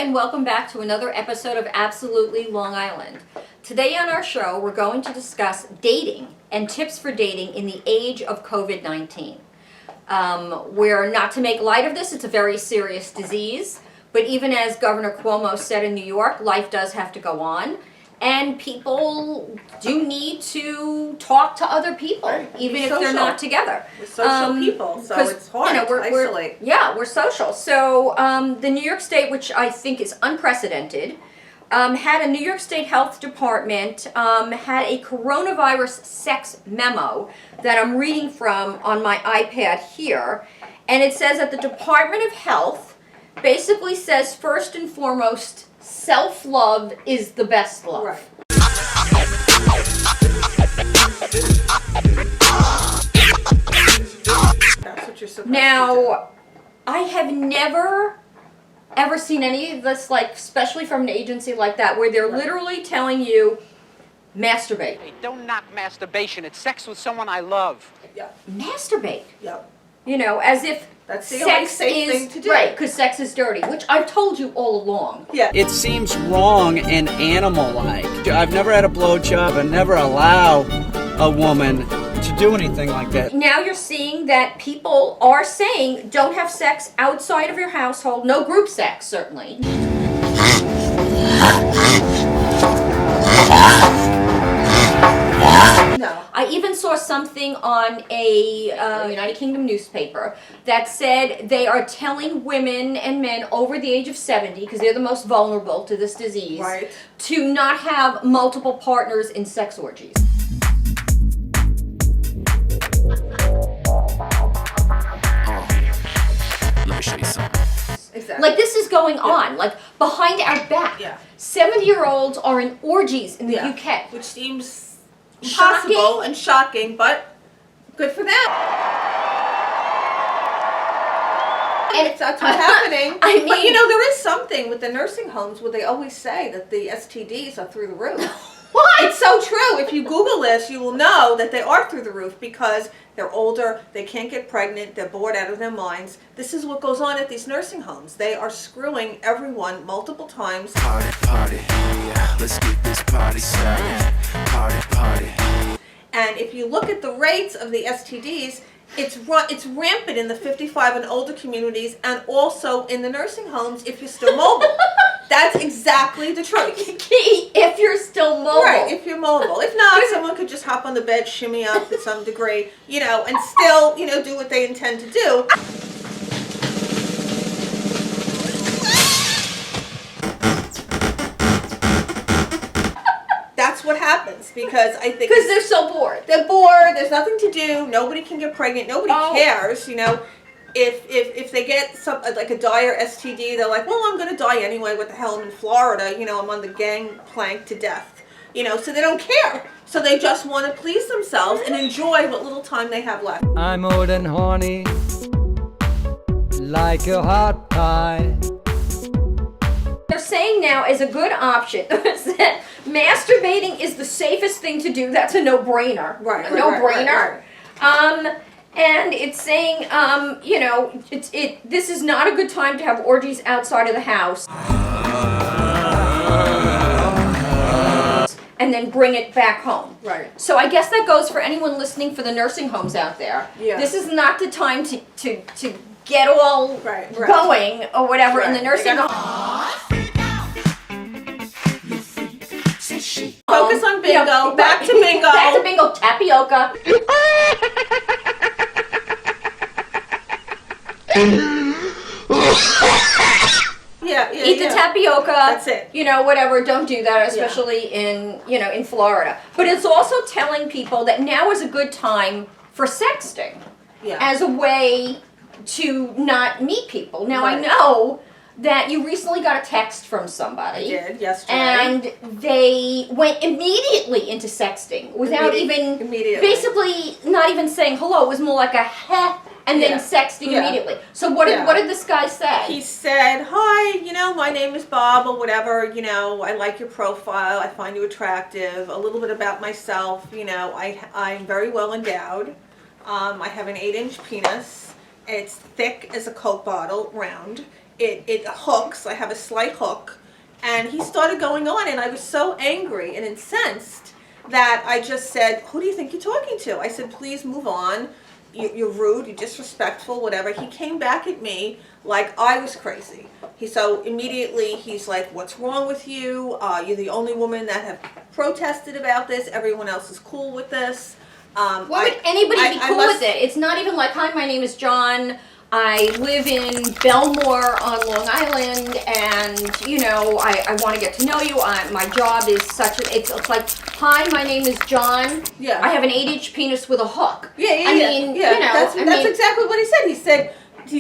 and welcome back to another episode of Absolutely Long Island. Today on our show, we're going to discuss dating and tips for dating in the age of COVID-19. We're not to make light of this, it's a very serious disease, but even as Governor Cuomo said in New York, life does have to go on. And people do need to talk to other people, right. Even if they're not together. We're social people, so it's hard to isolate. We're social. So the New York State, which I think is unprecedented, had a New York State Health Department, had a coronavirus sex memo that I'm reading from on my iPad here. And it says that the Department of Health basically says, first and foremost, self-love is the best love. Right. That's what you're supposed to do. Now, I have never ever seen any of this, like, especially from an agency like that, where they're literally telling you, masturbate. Hey, don't knock masturbation. It's sex with someone I love. Yeah. Masturbate. Yep. You know, as if that's the only safe thing to do. Right, because sex is dirty, which I've told you all along. Yeah. It seems wrong and animal-like. I've never had a blowjob and never allow a woman to do anything like that. Now you're seeing that people are saying don't have sex outside of your household. No group sex, certainly. No. I even saw something on a United Kingdom newspaper that said they are telling women and men over the age of 70, because they're the most vulnerable to this disease, right, to not have multiple partners in sex orgies. Let me show you something. Exactly. Like, this is going on, like, behind our back. Yeah. 70-year-olds are in orgies in the UK. Which seems impossible and shocking, but good for them. And that's what's happening. I mean, but you know, there is something with the nursing homes where they always say that the STDs are through the roof. What? It's so true. If you Google this, you will know that they are through the roof because they're older, they can't get pregnant, they're bored out of their minds. This is what goes on at these nursing homes. They are screwing everyone multiple times. Party, party, yeah, let's get this party started. Party, party. And if you look at the rates of the STDs, it's rampant in the 55 and older communities and also in the nursing homes if you're still mobile. That's exactly the truth. Key, if you're still mobile. Right, if you're mobile. If not, someone could just hop on the bed, shimmy up to some degree, you know, and still, you know, do what they intend to do. That's what happens because I think... Because they're so bored. They're bored, there's nothing to do, nobody can get pregnant, nobody cares, you know. If they get some like a dire STD, they're like, well, I'm going to die anyway, what the hell, I'm in Florida, you know, I'm on the gangplank to death. You know, so they don't care. So they just want to please themselves and enjoy what little time they have left. I'm old and horny, like a hot pie. They're saying now is a good option that masturbating is the safest thing to do. That's a no-brainer. Right. A no-brainer. And it's saying, you know, this is not a good time to have orgies outside of the house. And then bring it back home. Right. So I guess that goes for anyone listening for the nursing homes out there. Yeah. This is not the time to get all right. going or whatever in the nursing home. Focus on bingo. Yeah, back to bingo. Back to bingo. Tapioca. Eat the tapioca. That's it. You know, whatever. Don't do that, especially in, you know, in Florida. But it's also telling people that now is a good time for sexting as a way to not meet people. Now, I know that you recently got a text from somebody. I did, yesterday. And they went immediately into sexting without basically not even saying hello. It was more like a heh. And then sexting immediately. So what did this guy say? He said, hi, you know, my name is Bob or whatever, you know, I like your profile, I find you attractive, a little bit about myself, you know, I'm very well endowed, I have an 8-inch penis, it's thick as a Coke bottle, round, it hooks. I have a slight hook. And he started going on, and I was so angry and incensed that I just said, who do you think you're talking to? I said, please move on. You're rude, you're disrespectful, whatever. He came back at me like I was crazy. So immediately he's like, what's wrong with you? You're the only woman that have protested about this. Everyone else is cool with this. Why would anybody be cool with it? It's not even like, hi, my name is John. I live in Belmore on Long Island, and, you know, I want to get to know you. My job is such a... It's like, hi, my name is John. Yeah. I have an 8-inch penis with a hook. Yeah. I mean, you know... That's exactly what he said. He said,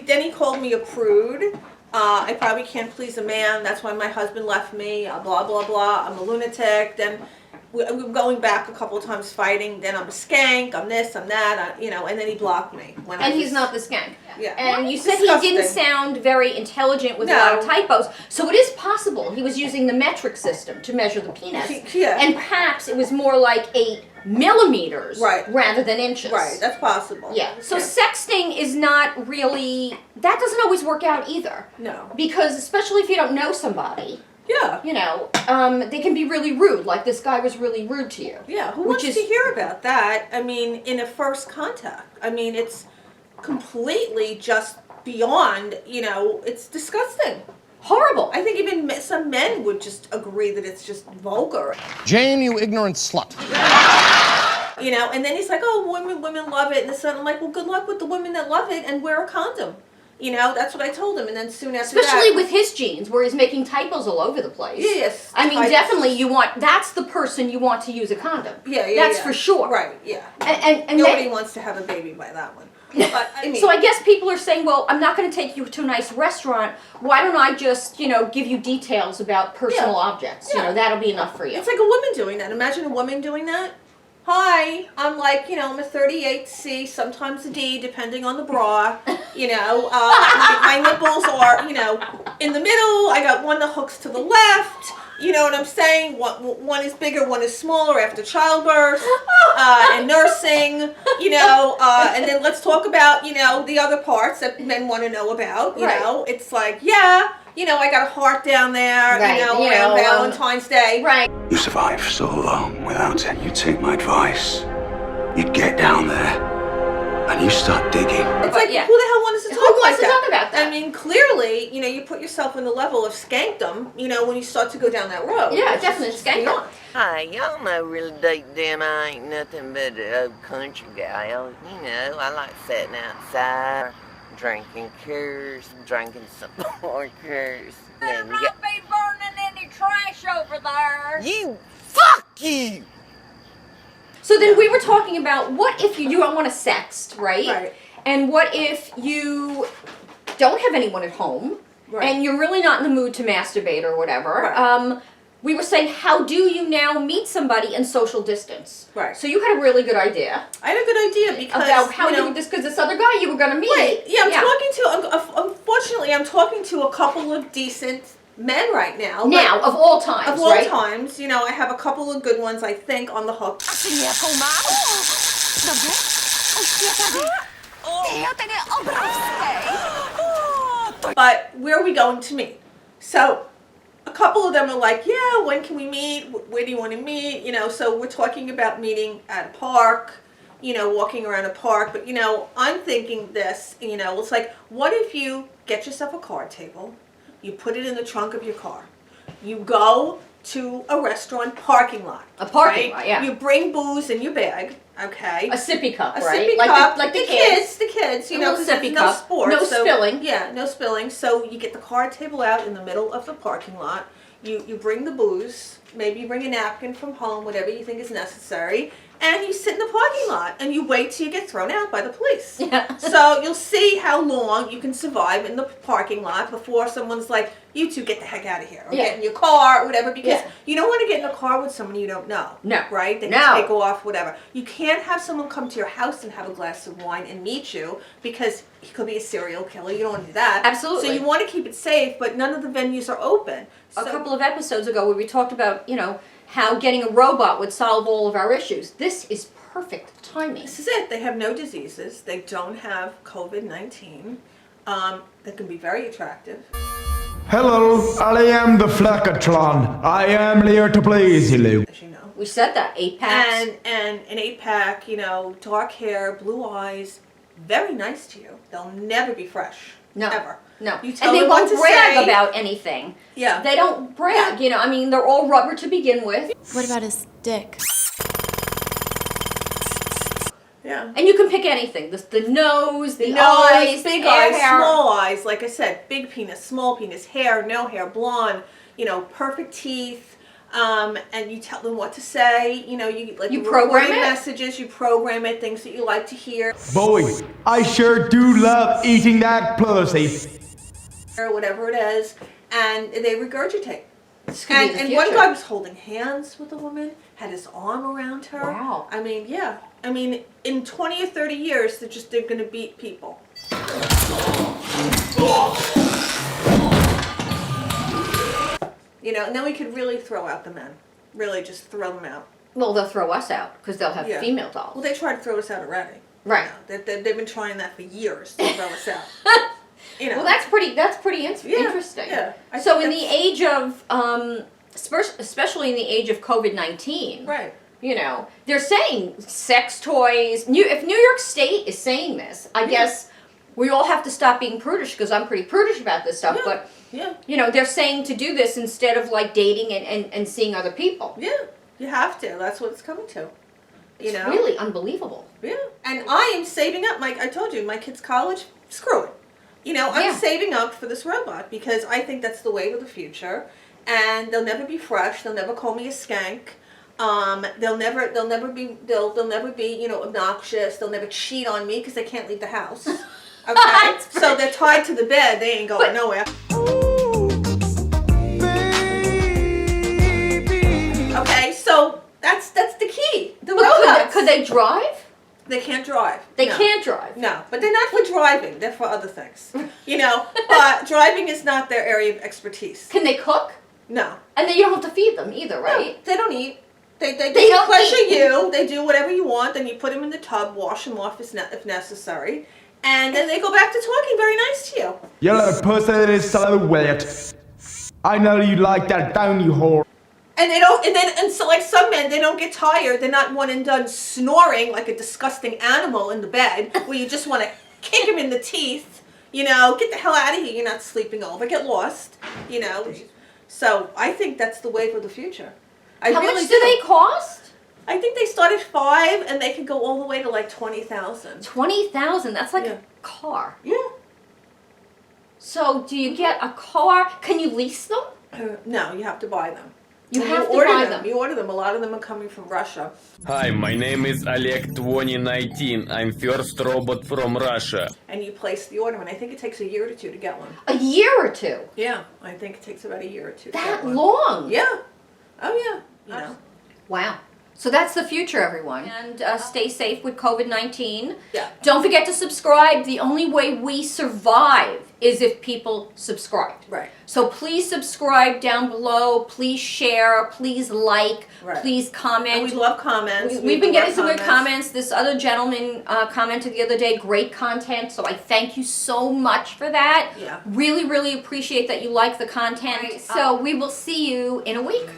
then he called me a prude. I probably can't please a man. That's why my husband left me. Blah, blah, blah. I'm a lunatic. Then... we're going back a couple of times fighting. Then I'm a skank. I'm this. I'm that. You know. And then he blocked me. And he's not the skank. Yeah. And you said Disgusting. he didn't sound very intelligent with a lot of typos. So it is possible he was using the metric system to measure the penis. Yeah. And perhaps it was more like 8 millimeters rather than inches. Right. That's possible. Yeah. So sexting is not really... That doesn't always work out either. No. Because especially if you don't know somebody... Yeah. You know, they can be really rude. Like this guy was really rude to you. Yeah. Who wants to hear about that? I mean, in a first contact. I mean, it's completely just beyond, you know, it's disgusting. Horrible. I think even some men would just agree that it's just vulgar. Jane, you ignorant slut. You know, and then he's like, oh, women love it. And this and I'm like, well, good luck with the women that love it and wear a condom. You know, that's what I told him. And then soon after Especially that... with his genes, where he's making typos all over the place. Yes. I mean, definitely that's the person you want to use a condom. Yeah, That's for sure. Right, yeah. And nobody wants to have a baby by that one. But, I mean, so I guess people are saying, well, I'm not going to take you to a nice restaurant. Why don't I just, you know, give you details about personal objects? You know, that'll be enough for you. It's like a woman doing that. Imagine a woman doing that. Hi, I'm like, you know, I'm a 38C, sometimes a D, depending on the bra. You know, my nipples are, you know, in the middle. I got one that hooks to the left. You know what I'm saying? One is bigger, one is smaller after childbirth and nursing, you know. And then let's talk about, you know, the other parts that men want to know about. You know, it's like, yeah, you know, I got a heart down there, you know, around Valentine's Day. Right. You survived so long without it. You take my advice. You'd get down there and you start digging. It's like, who the hell wants to talk Who like wants to that? talk about that? I mean, clearly, you know, you put yourself in the level of skankdom, you know, when you start to go down that road. Yeah, definitely skankdom. Hi, y'all know really deep down I ain't nothing but an old country guy. You know, I like sitting outside, drinking cures, drinking some more cures. Better not be burning any trash over there. You, fuck you! So then we were talking about what if you don't want to sext, right? Right. And what if you don't have anyone at home and you're really not in the mood to masturbate or whatever. Right. We were saying, how do you now meet somebody and social distance? Right. So you had a really good idea. I had a good idea because About how you know, you, because this other guy you were going to meet. Right. Yeah, unfortunately, I'm talking to a couple of decent men right now. Now, of all times, Of all right? times, you know, I have a couple of good ones, I think, on the hook. But where are we going to meet? So, a couple of them are like, yeah, when can we meet? Where do you want to meet? You know, so we're talking about meeting at a park, you know, walking around a park. But, you know, I'm thinking this, you know, it's like, what if you get yourself a card table, you put it in the trunk of your car, you go to a restaurant parking lot. A parking lot, yeah. You bring booze in your bag, okay? A sippy cup, A right? sippy like cup, like the kids, you A know, little because there's sippy no cup. sports. No spilling. Yeah, no spilling. So you get the card table out in the middle of the parking lot. You bring the booze, maybe you bring a napkin from home, whatever you think is necessary, and you sit in the parking lot and you wait till you get thrown out by the police. Yeah. So you'll see how long you can survive in the parking lot before someone's like, you two get the heck out of here, or get in your car, or whatever, because you don't want to get in a car with someone you don't know. No. Right? They can take off, whatever. You can't have someone come to your house and have a glass of wine and meet you, because he could be a serial killer. You don't want to do that. Absolutely. So you want to keep it safe, but none of the venues are open. A couple of episodes ago where we talked about, you know, how getting a robot would solve all of our issues. This is perfect timing. This is it. They have no diseases. They don't have COVID-19. that can be very attractive. Hello, I am the Flackatron. I am here to please you, Lou. As you know. We said that, 8-packs. And an 8-pack, you know, dark hair, blue eyes, very nice to you. They'll never be fresh. No. Ever. No. You tell And they them what won't to brag say. about anything. Yeah. They don't brag, you know, I mean, they're all rubber to begin with. What about his dick? Yeah. And you can pick anything. The nose, the Nose, eyes, big the eyes, hair. small eyes, like I said, big penis, small penis, hair, no hair, blonde, you know, perfect teeth, and you tell them what to say, you know, you program recorded it? messages, you program it, things that you like to hear, Boy, I sure do love eating that pussy. or whatever it is, and they regurgitate. This could be the And one future. guy was holding hands with a woman, had his arm around her. Wow. I mean, yeah. I mean, in 20 or 30 years, they're going to beat people. You know, and then we could really throw out the men. Really just throw them out. Well, they'll throw us out because they'll have Yeah. female dolls. Well, they tried to throw us out already. Right. You know, they've been trying that for years to throw us out. You know. Well, that's pretty interesting. Yeah. I So think in the age of, especially in the age of COVID-19, Right. you know, they're saying sex toys. If New York State is saying this, I guess we all have to stop being prudish because I'm pretty prudish about this stuff. Yeah. But Yeah. you know, they're saying to do this instead of like dating and seeing other people. Yeah. You have to. That's what it's coming to. You It's know. really unbelievable. Yeah. And I am saving up. I told you, my kids' college. Screw it. You know, I'm Yeah. saving up for this robot because I think that's the wave of the future. And they'll never be fresh. They'll never call me a skank. They'll never be, you know, obnoxious. They'll never cheat on me because they can't leave the house. Okay, so they're tied to the bed. They ain't going nowhere. Okay, so that's the key. The robots. Could they drive? They can't drive. They No. can't drive. No, but they're not for driving. They're for other things. You know, driving is not their area of expertise. Can they cook? No. And then you don't have to feed them either, right? No, they don't eat. They don't pleasure eat. you. They do whatever you want. Then you put them in the tub, wash them off if necessary, and then they go back to talking very nice to you. You little pussy that is so wet. I know you like that, don't you, whore? And they don't. And so like some men, they don't get tired. They're not one and done snoring like a disgusting animal in the bed, where you just want to kick them in the teeth. You know, get the hell out of here. You're not sleeping over. Get lost. You know. So I think that's the wave of the future. How much do they cost? I think they start at 5 and they can go all the way to like 20,000. 20,000. That's like Yeah. a car. Yeah. So do you get a car? Can you lease them? No, you have to buy them. You And have to order buy them. You order them. A lot of them are coming from Russia. Hi, my name is Oleg 2019. I'm first robot from Russia. And you place the order, and I think it takes a year or two to get one. A year or two? Yeah, I think it takes about a year or two to That get one. long? Yeah. Oh, yeah. You know. Wow. So that's the future, everyone. And stay safe with COVID-19. Yeah. Don't forget to subscribe. The only way we survive is if people subscribe. Right. So please subscribe down below. Please share. Please like. Right. Please comment. And we love comments. We've been getting some good comments. comments. This other gentleman commented the other day, great content, so I thank you so much for that. Yeah. Really, really appreciate that you like the content. So we will see you in a week.